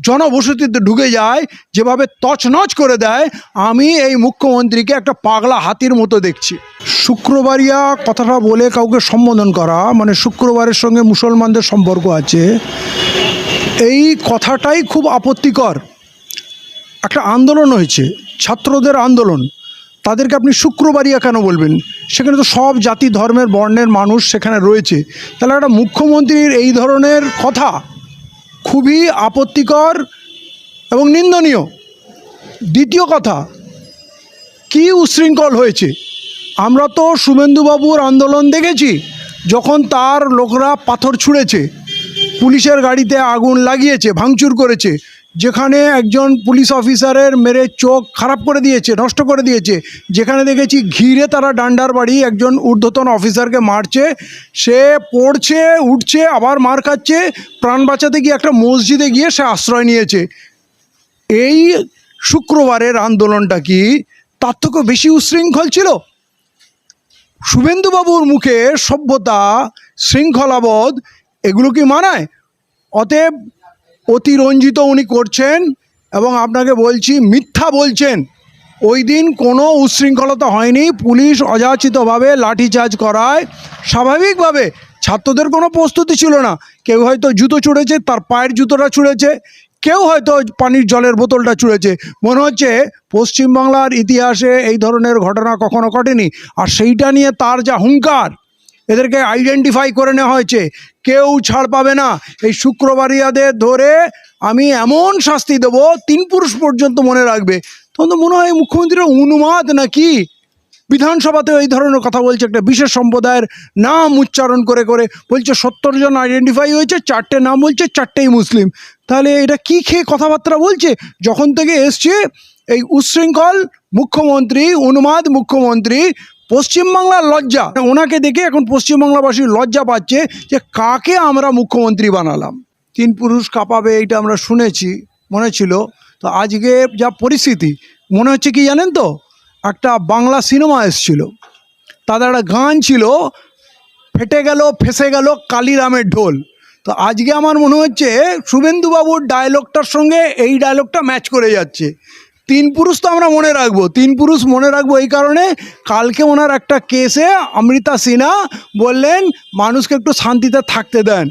জনবসতিতে ঢুকে যায়, যেভাবে তছনছ করে দেয়, আমি এই মুখ্যমন্ত্রীকে একটা পাগলা হাতির মতো দেখছি। শুক্রবারিয়া কথাটা বলে কাউকে সম্বোধন করা মানে শুক্রবারের সঙ্গে মুসলমানদের সম্পর্ক আছে, এই কথাটাই খুব আপত্তিকর। একটা আন্দোলন হয়েছে, ছাত্রদের আন্দোলন, তাদেরকে আপনি শুক্রবারিয়া কেন বলবেন? সেখানে তো সব জাতি ধর্মের বর্ণের মানুষ সেখানে রয়েছে। তাহলে একটা মুখ্যমন্ত্রীর এই ধরনের কথা খুবই আপত্তিকর এবং নিন্দনীয়। দ্বিতীয় কথা, কি উচ্ছৃঙ্খল হয়েছে। আমরা তো শুভেন্দুবাবুর আন্দোলন দেখেছি, যখন তার লোকরা পাথর ছুঁড়েছে, পুলিশের গাড়িতে আগুন লাগিয়েছে, ভাঙচুর করেছে, যেখানে একজন পুলিশ অফিসারের মেরে চোখ খারাপ করে দিয়েছে, নষ্ট করে দিয়েছে, যেখানে দেখেছি ঘিরে তারা ডান্ডার বাড়ি একজন ঊর্ধ্বতন অফিসারকে মারছে, সে পড়ছে উঠছে আবার মার খাচ্ছে, প্রাণ বাঁচাতে গিয়ে একটা মসজিদে গিয়ে সে আশ্রয় নিয়েছে। এই শুক্রবারের আন্দোলনটা কি তার থেকেও বেশি উচ্ছৃঙ্খল ছিল? শুভেন্দুবাবুর মুখে সভ্যতা, শৃঙ্খলাবোধ এগুলো কি মানায়? অতএব অতিরঞ্জিত উনি করছেন এবং আপনাকে বলছি মিথ্যা বলছেন। ওই দিন কোনো উচ্ছৃঙ্খলতা হয়নি, পুলিশ অযাচিতভাবে লাঠিচার্জ করায় স্বাভাবিকভাবে ছাত্রদের কোনো প্রস্তুতি ছিল না। কেউ হয়তো জুতো ছুঁড়েছে, তার পায়ের জুতোটা ছুঁড়েছে, কেউ হয়তো পানির জলের বোতলটা ছুঁড়েছে। মনে হচ্ছে পশ্চিমবাংলার ইতিহাসে এই ধরনের ঘটনা কখনো ঘটেনি। আর সেইটা নিয়ে তার যা হুঙ্কার, এদেরকে আইডেন্টিফাই করে নেওয়া হয়েছে, কেউ ছাড় পাবে না। এই শুক্রবারিয়াদের ধরে আমি এমন শাস্তি দেবো 3 পুরুষ পর্যন্ত মনে রাখবে। তখন তো মনে হয় মুখ্যমন্ত্রীর উন্মাদ নাকি, বিধানসভাতে এই ধরনের কথা বলছে। একটা বিশেষ সম্প্রদায়ের নাম উচ্চারণ করে করে বলছে 70 জন আইডেন্টিফাই হয়েছে, 4টে নাম বলছে, 4টেই মুসলিম। তাহলে এটা কি খেয়ে কথাবার্তা বলছে? যখন থেকে এসছে এই উচ্ছৃঙ্খল মুখ্যমন্ত্রী, উন্মাদ মুখ্যমন্ত্রী, পশ্চিমবাংলার লজ্জা, ওনাকে দেখে এখন পশ্চিমবাংলাবাসী লজ্জা পাচ্ছে যে কাকে আমরা মুখ্যমন্ত্রী বানালাম। 3 পুরুষ কাঁপাবে এইটা আমরা শুনেছি, মনে ছিল। তো আজকে যা পরিস্থিতি, মনে হচ্ছে কি জানেন তো, একটা বাংলা সিনেমা এসেছিল, তাদের একটা গান ছিল, ফেটে গেল ফেসে গেল কালিরামের ঢোল। তো আজকে আমার মনে হচ্ছে শুভেন্দুবাবুর ডায়লগটার সঙ্গে এই ডায়লগটা ম্যাচ করে যাচ্ছে। 3 পুরুষ তো আমরা মনে রাখবো, 3 পুরুষ মনে রাখবো এই কারণে, কালকে ওনার একটা কেসে অমৃতা সিনহা বললেন মানুষকে একটু শান্তিতে থাকতে দেন।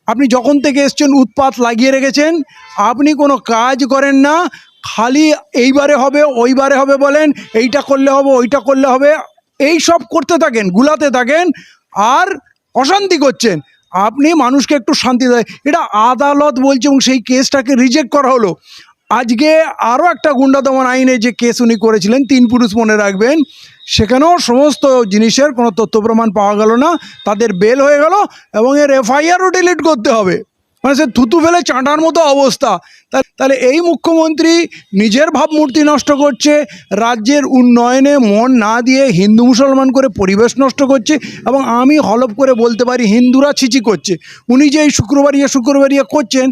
আপনি যখন থেকে এসছেন উৎপাত লাগিয়ে রেখেছেন, আপনি কোনো কাজ করেন না, খালি এইবারে হবে ওইবারে হবে বলেন, এইটা করলে হবে ওইটা করলে হবে, এই সব করতে থাকেন, গুলাতে থাকেন আর অশান্তি করছেন। আপনি মানুষকে একটু শান্তি দেয়, এটা আদালত বলছে এবং সেই কেসটাকে রিজেক্ট করা হলো। আজকে আরও একটা গুন্ডা দমন আইনে যে কেস উনি করেছিলেন 3 পুরুষ মনে রাখবেন, সেখানেও সমস্ত জিনিসের কোনো তথ্য প্রমাণ পাওয়া গেল না, তাদের বেল হয়ে গেল এবং এর এফআইআরও ডিলিট করতে হবে। মানে সে থুতু ফেলে চাঁটার মতো অবস্থা। তাহলে এই মুখ্যমন্ত্রী নিজের ভাবমূর্তি নষ্ট করছে, রাজ্যের উন্নয়নে মন না দিয়ে হিন্দু মুসলমান করে পরিবেশ নষ্ট করছে, এবং আমি হলফ করে বলতে পারি হিন্দুরা ছিচি করছে। উনি যে এই শুক্রবারিয়া করছেন,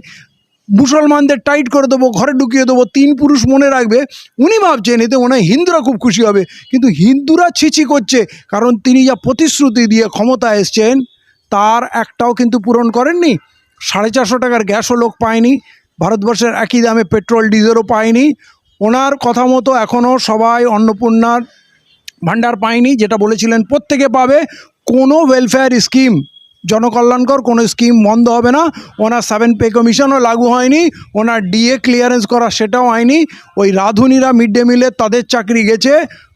মুসলমানদের টাইট করে দেবো, ঘরে ঢুকিয়ে দেবো, 3 পুরুষ মনে রাখবে, উনি ভাবছেন এতে মনে হয় হিন্দুরা খুব খুশি হবে। কিন্তু হিন্দুরা ছিচি করছে, কারণ তিনি যা প্রতিশ্রুতি দিয়ে ক্ষমতা এসছেন তার একটাও কিন্তু পূরণ করেননি। 450 টাকার গ্যাসও লোক পায়নি, ভারতবর্ষের একই দামে পেট্রোল ডিজেলও পায়নি। ওনার কথা মতো এখনও সবাই অন্নপূর্ণার ভাণ্ডার পায়নি, যেটা বলেছিলেন প্রত্যেকে পাবে। কোনো ওয়েলফেয়ার স্কিম, জনকল্যাণকর কোনো স্কিম বন্ধ হবে না। ওনার 7 পে কমিশনও লাগু হয়নি, ওনার ডিএ ক্লিয়ারেন্স করা সেটাও হয়নি। ওই রাঁধুনিরা মিড ডে মিলে তাদের চাকরি গেছে,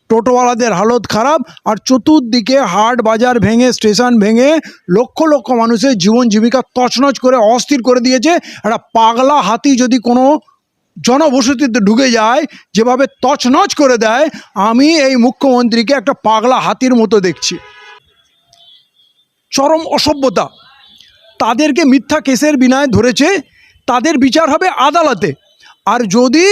টোটোওয়ালাদের হালত খারাপ, আর চতুর্দিকে হাট বাজার ভেঙে, স্টেশন ভেঙে লক্ষ লক্ষ মানুষের জীবন জীবিকা তছনছ করে অস্থির করে দিয়েছে। একটা পাগলা হাতি যদি কোনো জনবসতিতে ঢুকে যায়, যেভাবে তছনছ করে দেয়, আমি এই মুখ্যমন্ত্রীকে একটা পাগলা হাতির মতো দেখছি। চরম অসভ্যতা। তাদেরকে মিথ্যা কেসের বিনায় ধরেছে, তাদের বিচার হবে আদালতে। আর যদি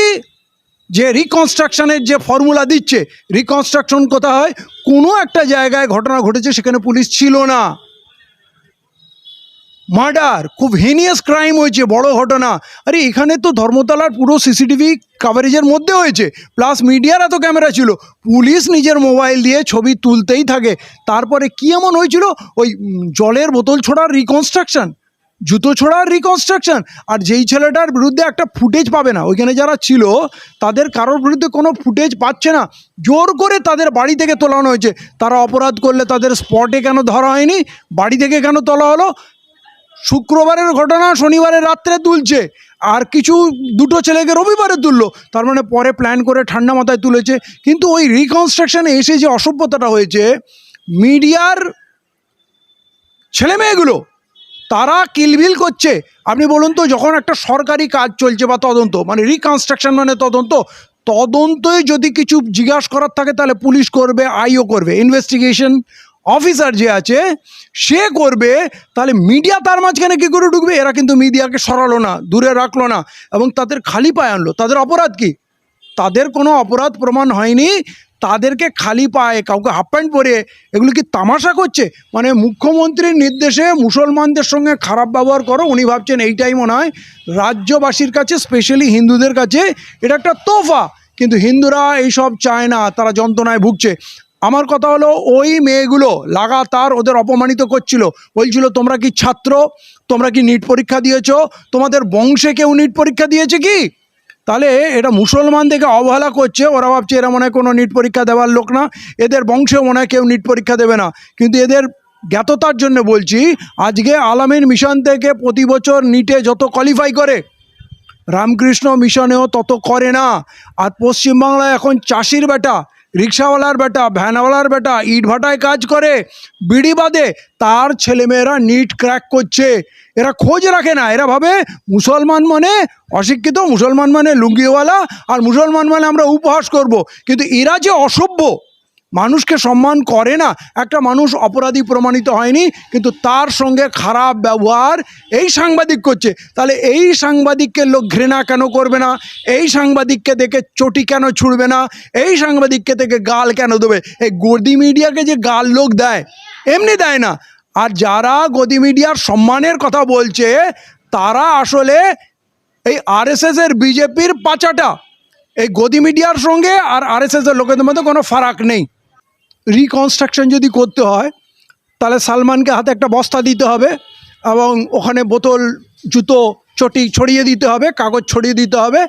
যে রিকনস্ট্রাকশনের যে ফর্মুলা দিচ্ছে, রিকনস্ট্রাকশন কোথায় হয়, কোনো একটা জায়গায় ঘটনা ঘটেছে সেখানে পুলিশ ছিল না, মার্ডার, খুব হিনিয়াস ক্রাইম হয়েছে, বড় ঘটনা। আরে এখানে তো ধর্মতলার পুরো সিসিটিভি কাভারেজের মধ্যে হয়েছে, প্লাস মিডিয়ার এত ক্যামেরা ছিল, পুলিশ নিজের মোবাইল দিয়ে ছবি তুলতেই থাকে। তারপরে কি এমন হয়েছিল, ওই জলের বোতল ছোড়ার রিকনস্ট্রাকশন? জুতো ছোড়ার রিকনস্ট্রাকশন। আর যেই ছেলেটার বিরুদ্ধে একটা ফুটেজ পাবে না, ওইখানে যারা ছিল তাদের কারোর বিরুদ্ধে কোনো ফুটেজ পাচ্ছে না, জোর করে তাদের বাড়ি থেকে তোলানো হয়েছে। তারা অপরাধ করলে তাদের স্পটে কেন ধরা হয়নি, বাড়ি থেকে কেন তোলা হলো? শুক্রবারের ঘটনা শনিবারের রাত্রে তুলছে, আর কিছু দুটো ছেলেকে রবিবারে তুললো, তার মানে পরে প্ল্যান করে ঠান্ডা মাথায় তুলেছে। কিন্তু ওই রিকনস্ট্রাকশনে এসে যে অসভ্যতাটা হয়েছে, মিডিয়ার ছেলেমেয়েগুলো তারা কিলবিল করছে। আপনি বলুন তো, যখন একটা সরকারি কাজ চলছে বা তদন্ত, মানে রিকনস্ট্রাকশন মানে তদন্তই যদি কিছু জিজ্ঞাসা করার থাকে তাহলে পুলিশ করবে, আইও করবে, ইনভেস্টিগেশন অফিসার যে আছে সে করবে, তাহলে মিডিয়া তার মাঝখানে কী করে ঢুকবে? এরা কিন্তু মিডিয়াকে সরালো না, দূরে রাখলো না, এবং তাদের খালি পায়ে আনলো। তাদের অপরাধ কি? তাদের কোনো অপরাধ প্রমাণ হয়নি, তাদেরকে খালি পায়ে কাউকে হাফ প্যান্ট পরে এগুলো কি তামাশা করছে? মানে মুখ্যমন্ত্রীর নির্দেশে মুসলমানদের সঙ্গে খারাপ ব্যবহার করো, উনি ভাবছেন এইটাই মনে হয় রাজ্যবাসীর কাছে, স্পেশালি হিন্দুদের কাছে এটা একটা তোফা। কিন্তু হিন্দুরা এইসব চায় না, তারা যন্ত্রণায় ভুগছে। আমার কথা হলো, ওই মেয়েগুলো লাগাতার ওদের অপমানিত করছিল, বলছিল তোমরা কি ছাত্র, তোমরা কি নিট পরীক্ষা দিয়েছো, তোমাদের বংশে কেউ নিট পরীক্ষা দিয়েছে কি? তাহলে এটা মুসলমানদেরকে অবহেলা করছে, ওরা ভাবছে এরা মনে হয় কোনো নিট পরীক্ষা দেওয়ার লোক না, এদের বংশেও মনে হয় কেউ নিট পরীক্ষা দেবে না। কিন্তু এদের জ্ঞাততার জন্য বলছি, আজকে আলামিন মিশন থেকে প্রতি বছর নিটে যত কোয়ালিফাই করে, রামকৃষ্ণ মিশনেও তত করে না। আর পশ্চিমবাংলায় এখন চাষির বেটা, রিক্সাওয়ালার বেটা, ভ্যানওয়ালার বেটা, ইট ভাটায় কাজ করে, বিড়ি বাদে, তার ছেলেমেয়েরা নিট ক্র্যাক করছে। এরা খোঁজ রাখে না, এরা ভাবে মুসলমান মানে অশিক্ষিত, মুসলমান মানে লুঙ্গিওয়ালা, আর মুসলমান মানে আমরা উপহাস করব। কিন্তু এরা যে অসভ্য, মানুষকে সম্মান করে না, একটা মানুষ অপরাধী প্রমাণিত হয়নি, কিন্তু তার সঙ্গে খারাপ ব্যবহার এই সাংবাদিক করছে। তাহলে এই সাংবাদিককে লোক ঘৃণা কেন করবে না? এই সাংবাদিককে দেখে চটি কেন ছুড়বে না? এই সাংবাদিককে দেখে গাল কেন দেবে? এই গদি মিডিয়াকে যে গাল লোক দেয়, এমনি দেয় না। আর যারা গদি মিডিয়ার সম্মানের কথা বলছে, তারা আসলে এই আরএসএস এর, বিজেপির পাচাটা। এই গদি মিডিয়ার সঙ্গে আর আরএসএস এর লোকেদের মধ্যে কোনো ফারাক নেই। রিকনস্ট্রাকশন যদি করতে হয়, তাহলে সালমানকে হাতে একটা বস্তা দিতে হবে, এবং ওখানে বোতল, জুতো, চটি ছড়িয়ে দিতে হবে, কাগজ ছড়িয়ে দিতে হবে,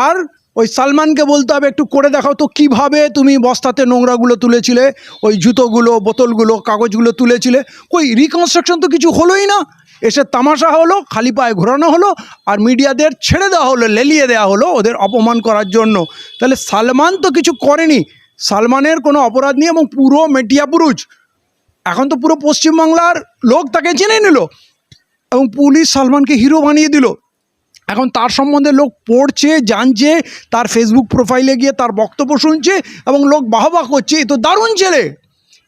আর ওই সালমানকে বলতে হবে একটু করে দেখাও তো কীভাবে তুমি বস্তাতে নোংরাগুলো তুলেছিলে, ওই জুতোগুলো, বোতলগুলো, কাগজগুলো তুলেছিলে। কই রিকনস্ট্রাকশন তো কিছু হলোই না, এসে তামাশা হলো, খালি পায়ে ঘোরানো হলো, আর মিডিয়াদের ছেড়ে দেওয়া হলো, লেলিয়ে দেওয়া হলো ওদের অপমান করার জন্য। তাহলে সালমান তো কিছু করেনি, সালমানের কোনো অপরাধ নেই, এবং পুরো মেটিয়া পুরুষ এখন তো পুরো পশ্চিমবাংলার লোক তাকে জেনে নিল, এবং পুলিশ সালমানকে হিরো বানিয়ে দিল। এখন তার সম্বন্ধে লোক পড়ছে, জানছে, তার ফেসবুক প্রোফাইলে গিয়ে তার বক্তব্য শুনছে, এবং লোক বাহবা করছে, এ তো দারুণ ছেলে,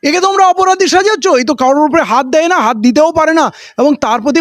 একে তোমরা অপরাধী সাজাচ্ছ, এই তো কারোর উপরে হাত দেয় না, হাত দিতেও পারে না, এবং তার প্রতি